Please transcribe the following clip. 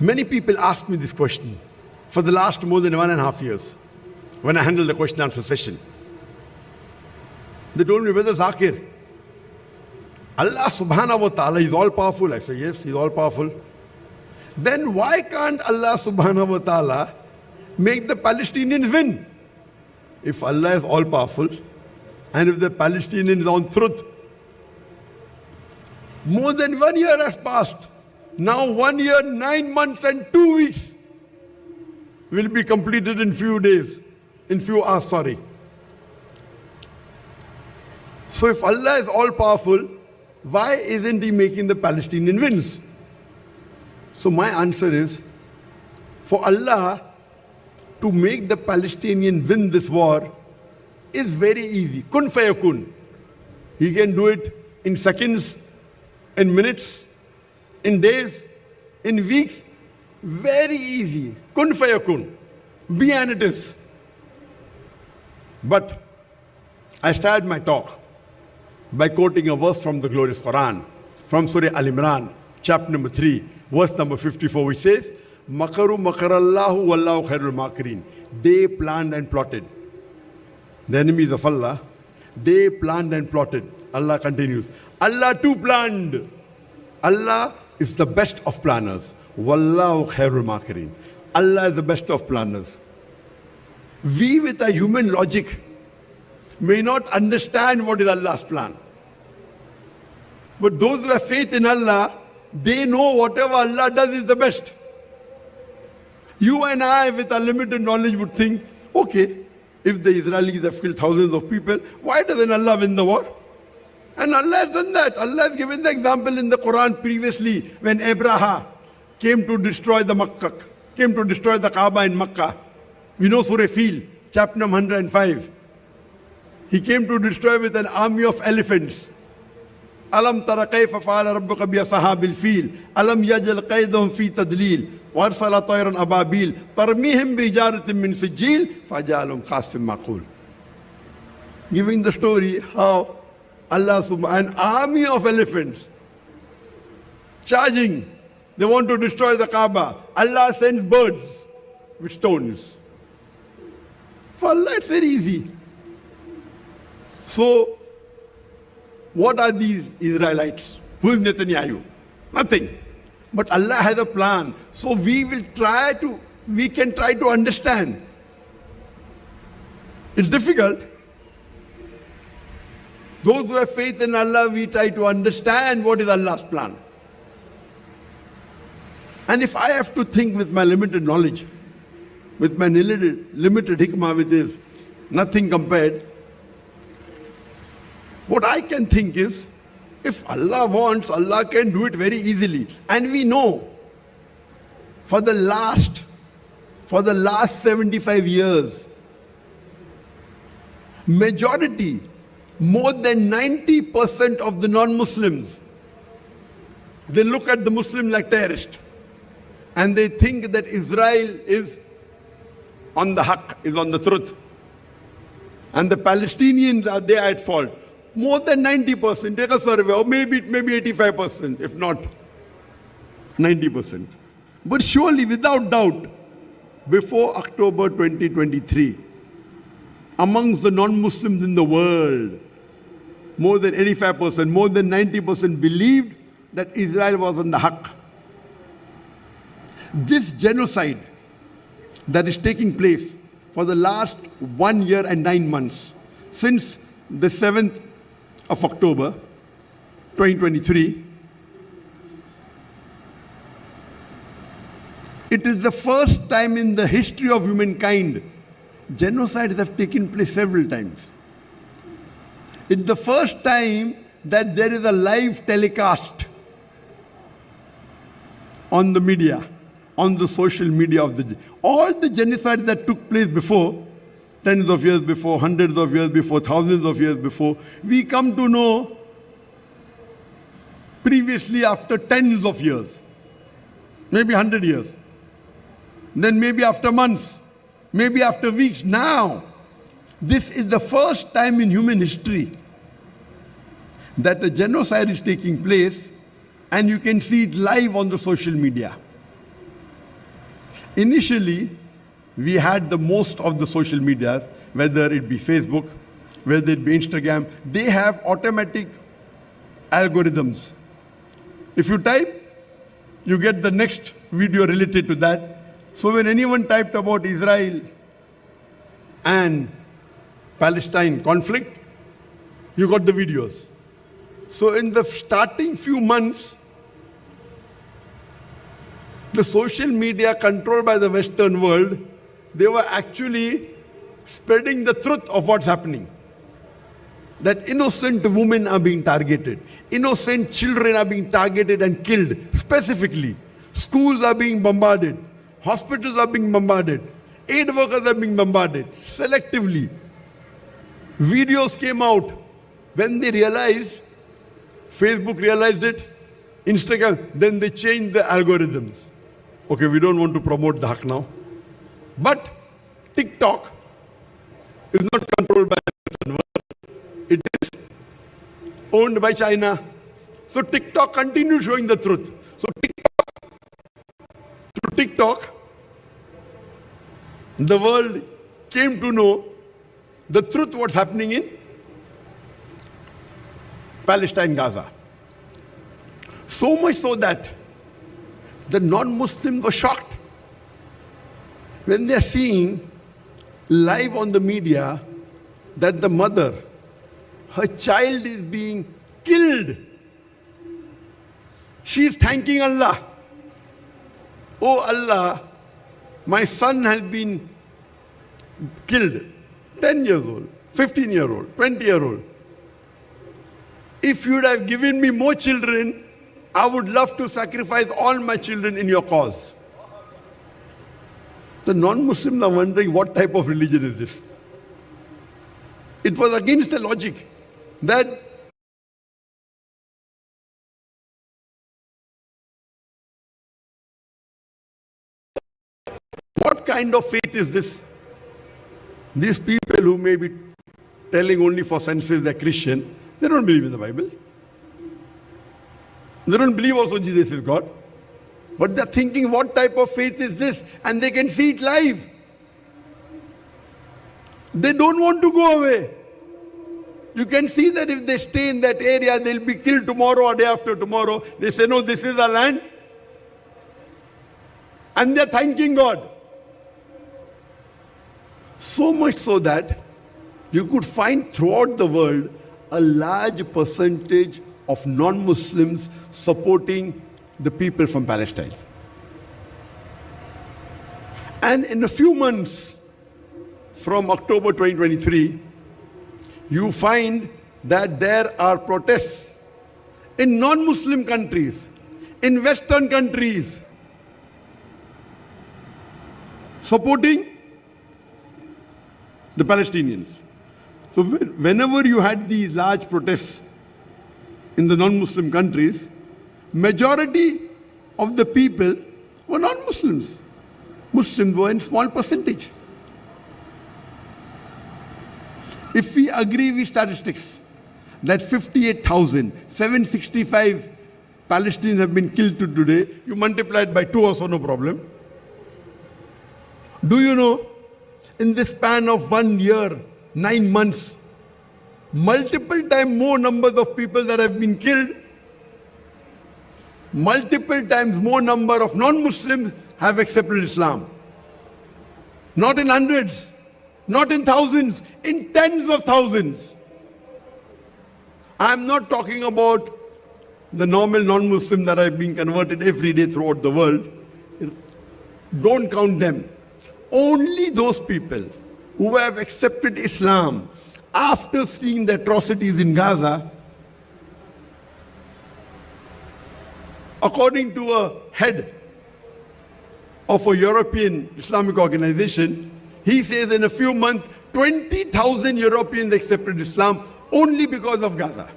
Many people ask me this question for the last more than 1.5 years when I handle the question answer session. They told me, Brother Zakir, Allah subhanahu wa ta'ala is all powerful. I say, yes, He's all powerful. Then why can't Allah subhanahu wa ta'ala make the Palestinians win? If Allah is all powerful and if the Palestinians are on truth, more than 1 year has passed. Now 1 year, 9 months and 2 weeks will be completed in few days, in few hours, sorry. So if Allah is all powerful, why isn't He making the Palestinian wins? So my answer is, for Allah to make the Palestinian win this war is very easy. Kun fayakun. He can do it in seconds, in minutes, in days, in weeks. Very easy. Kun fayakun. Be and it is. But I started my talk by quoting a verse from the glorious Quran, from Surah Al-Imran, chapter number 3, verse number 54, which says, Makaru makarallahu wallahu khairul makirin. They planned and plotted. The enemies of Allah, they planned and plotted. Allah continues. Allah too planned. Allah is the best of planners. Wallahu khairul makirin. Allah is the best of planners. We with our human logic may not understand what is Allah's plan. But those who have faith in Allah, they know whatever Allah does is the best. You and I with our limited knowledge would think, okay, if the Israelis have killed thousands of people, why doesn't Allah win the war? And Allah has done that. Allah has given the example in the Quran previously when Abraham came to destroy the Makkah, came to destroy the Kaaba in Makkah. We know Surah Fil, chapter number 105. He came to destroy with an army of elephants. Alam tara kayfa fa'ala rabbuka bi ashabil fil. Alam yaj'al qaydahum fi tadlil. Warsala tayran ababil. Tarmihim bi hijaratin min sijil. Faj'alhum ka'asfin ma'kul. Giving the story how Allah subhanahu, an army of elephants charging. They want to destroy the Kaaba. Allah sends birds with stones. For Allah it's very easy. So, what are these Israelites? Who is Netanyahu? Nothing. But Allah has a plan. So we can try to understand. It's difficult. Those who have faith in Allah, we try to understand what is Allah's plan. And if I have to think with my limited knowledge, with my limited hikmah, which is nothing compared, what I can think is, if Allah wants, Allah can do it very easily. And we know, for the last 75 years, majority, more than 90% of the non-Muslims, they look at the Muslim like terrorists. And they think that Israel is on the haqq, is on the truth. And the Palestinians are there at fault. More than 90%, take a survey, or maybe 85%, if not 90%. But surely, without doubt, before October 2023, amongst the non-Muslims in the world, more than 85%, more than 90% believed that Israel was on the haqq. This genocide that is taking place for the last 1 year and 9 months, since the 7th of October 2023, it is the first time in the history of humankind. Genocides have taken place several times. It's the first time that there is a live telecast on the media, on the social media of all the genocides that took place before, tens of years before, hundreds of years before, thousands of years before, we come to know previously after tens of years, maybe 100 years, then maybe after months, maybe after weeks. Now, this is the first time in human history that a genocide is taking place, and you can see it live on the social media. Initially, we had the most of the social media, whether it be Facebook, whether it be Instagram, they have automatic algorithms. If you type, you get the next video related to that. So when anyone typed about Israel and Palestine conflict, you got the videos. So in the starting few months, the social media controlled by the Western world, they were actually spreading the truth of what's happening. That innocent women are being targeted. Innocent children are being targeted and killed, specifically. Schools are being bombarded. Hospitals are being bombarded. Aid workers are being bombarded, selectively. Videos came out. When they realized, Facebook realized it, Instagram, then they changed the algorithms. Okay, we don't want to promote the haq now. But TikTok is not controlled by the world. It is owned by China. So TikTok continues showing the truth. So through TikTok, the world came to know the truth what's happening in Palestine, Gaza. So much so that the non-Muslims were shocked when they're seeing live on the media that the mother, her child is being killed. She's thanking Allah. Oh Allah, my son has been killed. 10 years old, 15-year-old, 20-year-old. If you'd have given me more children, I would love to sacrifice all my children in your cause. The non-Muslims are wondering what type of religion is this. It was against the logic that what kind of faith is this? These people who may be telling only for senses they're Christian, they don't believe in the Bible. They don't believe also Jesus is God. But they're thinking, what type of faith is this? And they can see it live. They don't want to go away. You can see that if they stay in that area, they'll be killed tomorrow or day after tomorrow. They say, no, this is our land. And they're thanking God. So much so that you could find throughout the world a large percentage of non-Muslims supporting the people from Palestine. And in a few months, from October 2023, you find that there are protests in non-Muslim countries, in Western countries, supporting the Palestinians. So whenever you had these large protests in the non-Muslim countries, majority of the people were non-Muslims. Muslims were in small percentage. If we agree with statistics that 58,765 Palestinians have been killed to today, you multiply it by 2 also, no problem. Do you know, in the span of 1 year, 9 months, multiple times more numbers of people that have been killed, multiple times more number of non-Muslims have accepted Islam. Not in hundreds, not in thousands, in tens of thousands. I'm not talking about the normal non-Muslims that are being converted every day throughout the world. Don't count them. Only those people who have accepted Islam after seeing the atrocities in Gaza, according to a head of a European Islamic organization, he says in a few months, 20,000 Europeans accepted Islam only because of Gaza.